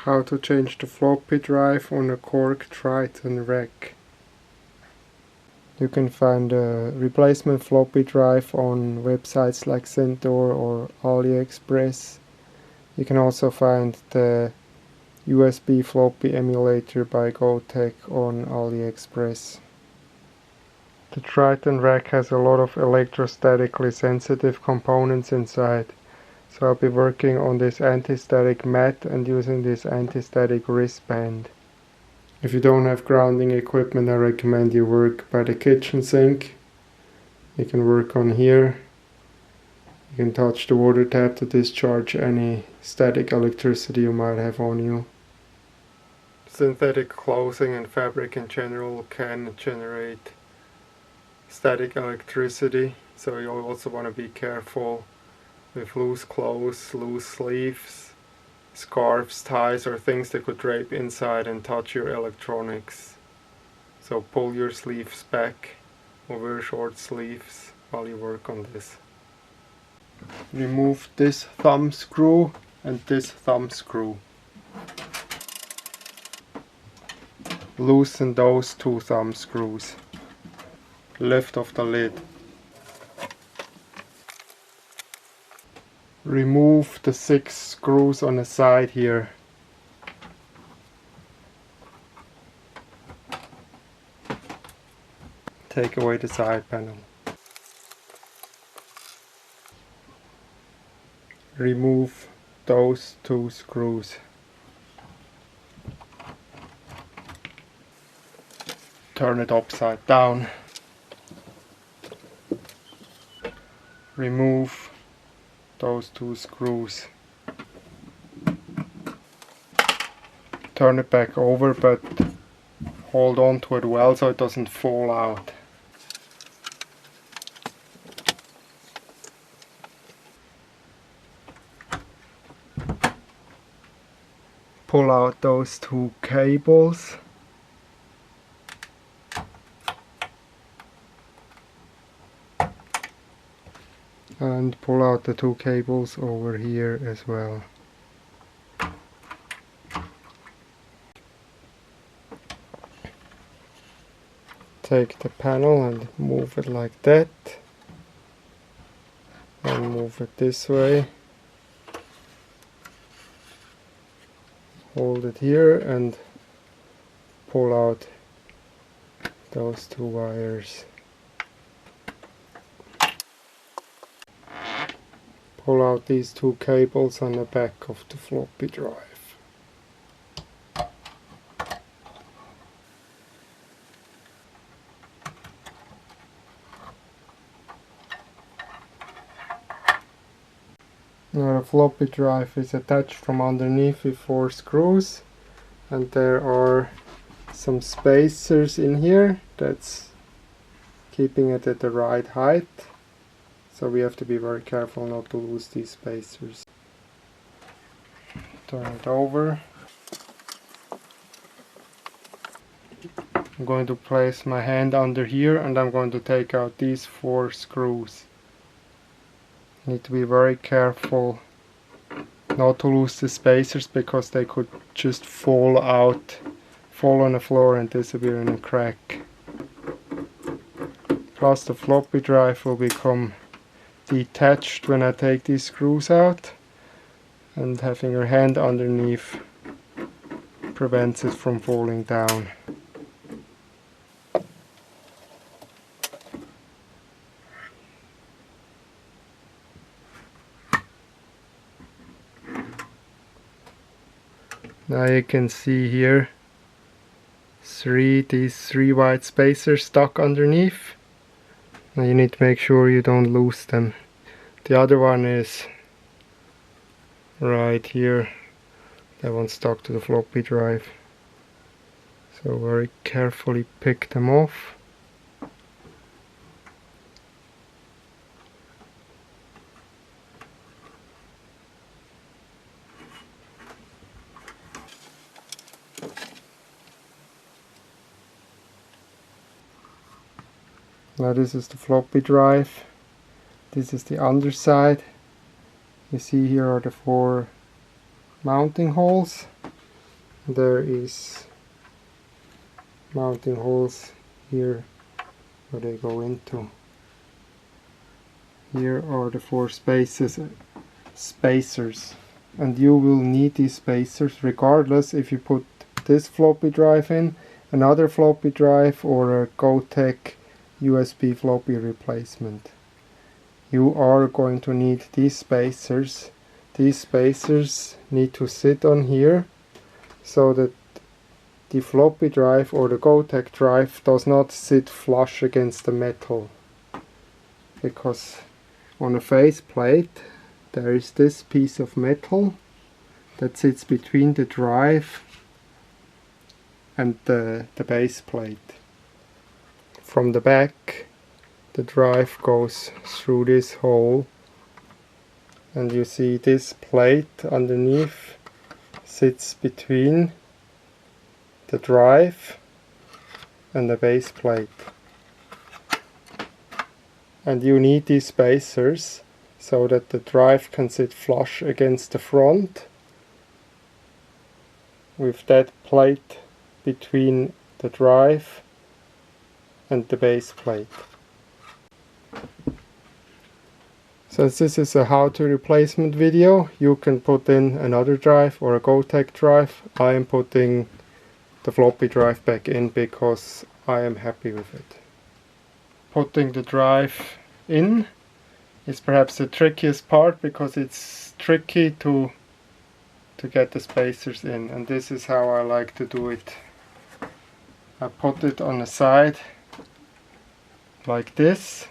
How to change the floppy drive on a Korg Triton Rack. You can find a replacement floppy drive on websites like Centaur or AliExpress. You can also find the USB floppy emulator by Gotek on AliExpress. The Triton Rack has a lot of electrostatically sensitive components inside. So I'll be working on this anti-static mat and using this anti-static wristband. If you don't have grounding equipment, I recommend you work by the kitchen sink. You can work on here. You can touch the water tap to discharge any static electricity you might have on you. Synthetic clothing and fabric in general can generate static electricity, so you also want to be careful with loose clothes, loose sleeves, scarves, ties, or things that could drape inside and touch your electronics. So pull your sleeves back or wear short sleeves while you work on this. Remove this thumb screw and this thumb screw. Loosen those two thumb screws. Lift off the lid. Remove the 6 screws on the side here. Take away the side panel. Remove those 2 screws. Turn it upside down. Remove those 2 screws. Turn it back over, but hold on to it well so it doesn't fall out. Pull out those 2 cables. And pull out the 2 cables over here as well. Take the panel and move it like that. And move it this way. Hold it here and pull out those 2 wires. Pull out these 2 cables on the back of the floppy drive. Now the floppy drive is attached from underneath with 4 screws, and there are some spacers in here that's keeping it at the right height. So we have to be very careful not to lose these spacers. Turn it over. I'm going to place my hand under here and I'm going to take out these 4 screws. Need to be very careful not to lose the spacers because they could just fall out, fall on the floor and disappear in a crack. Plus the floppy drive will become detached when I take these screws out, and having your hand underneath prevents it from falling down. Now you can see here these three white spacers stuck underneath. Now you need to make sure you don't lose them. The other one is right here. That one's stuck to the floppy drive. So very carefully pick them off. Now this is the floppy drive. This is the underside. You see here are the 4 mounting holes. There is mounting holes here where they go into. Here are the 4 spacers, and you will need these spacers regardless if you put this floppy drive in, another floppy drive, or a Gotek USB floppy replacement. You are going to need these spacers. These spacers need to sit on here so that the floppy drive or the Gotek drive does not sit flush against the metal, because on the face plate there is this piece of metal that sits between the drive and the base plate. From the back the drive goes through this hole, and you see this plate underneath sits between the drive and the base plate. And you need these spacers so that the drive can sit flush against the front with that plate between the drive and the base plate. Since this is a how-to replacement video, you can put in another drive or a Gotek drive. I am putting the floppy drive back in because I am happy with it. Putting the drive in is perhaps the trickiest part, because it's tricky to get the spacers in, and this is how I like to do it. I put it on the side like this,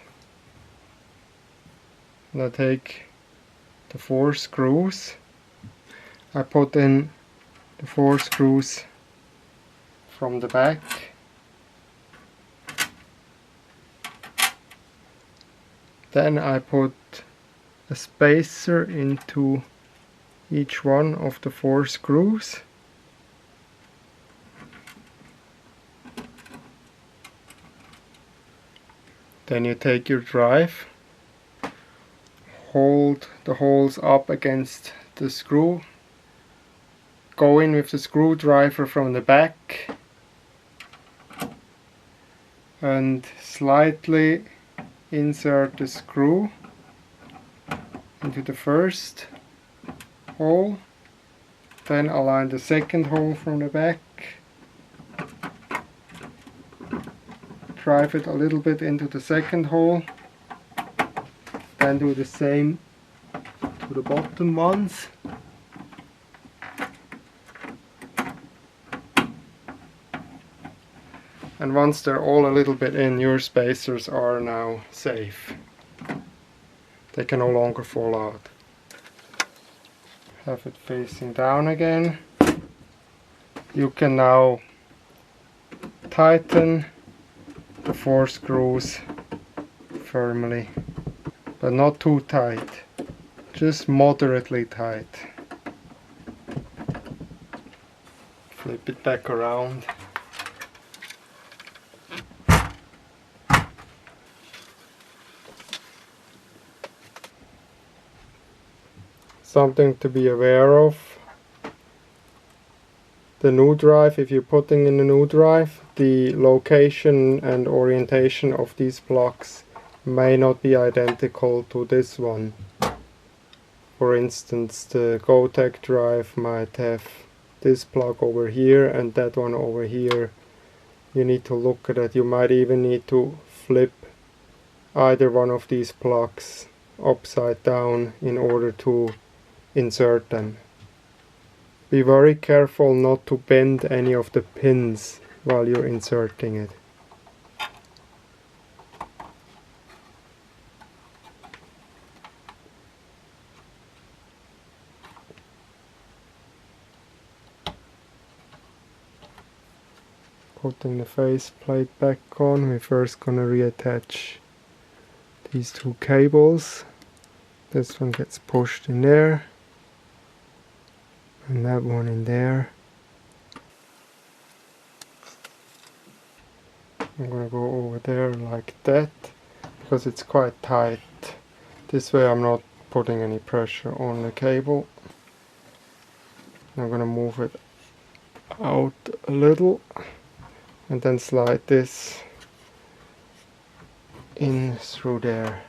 and I take the 4 screws. I put in the 4 screws from the back. Then I put a spacer into each one of the 4 screws. Then you take your drive, hold the holes up against the screw, go in with the screwdriver from the back and slightly insert the screw into the first hole, then align the second hole from the back, drive it a little bit into the second hole, then do the same to the bottom ones. And once they're all a little bit in, your spacers are now safe. They can no longer fall out. Have it facing down again. You can now tighten the 4 screws firmly, but not too tight, just moderately tight. Flip it back around. Something to be aware of: the new drive, if you're putting in a new drive, the location and orientation of these plugs may not be identical to this one. For instance, the Gotek drive might have this plug over here and that one over here. You need to look at it. You might even need to flip either one of these plugs upside down in order to insert them. Be very careful not to bend any of the pins while you're inserting it. Putting the face plate back on, we're first gonna reattach these 2 cables. This one gets pushed in there, and that one in there. I'm gonna go over there like that because it's quite tight. This way I'm not putting any pressure on the cable. I'm gonna move it out a little and then slide this in through there,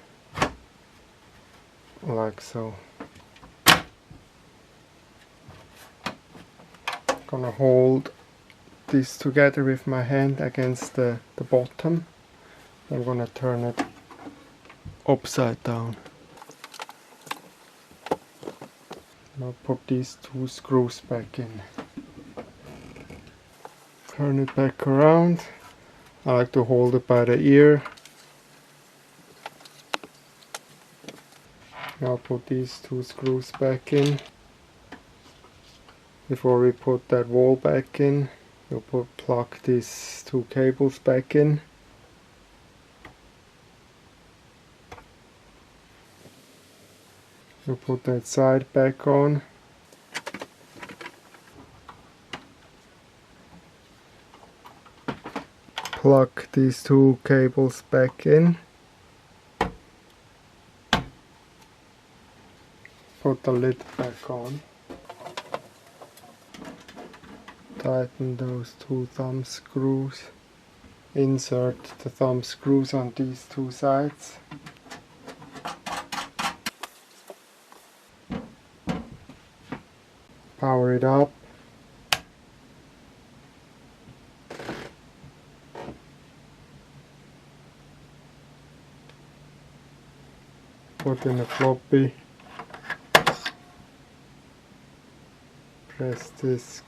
like so. Gonna hold this together with my hand against the bottom. I'm gonna turn it upside down. Now put these two screws back in. Turn it back around. I like to hold it by the ear. Now put these two screws back in. Before we put that wall back in, we'll plug these two cables back in. We'll put that side back on. Plug these two cables back in. Put the lid back on. Tighten those two thumb screws. Insert the thumb screws on these two sides. Power it up. Put in a floppy. Press disk.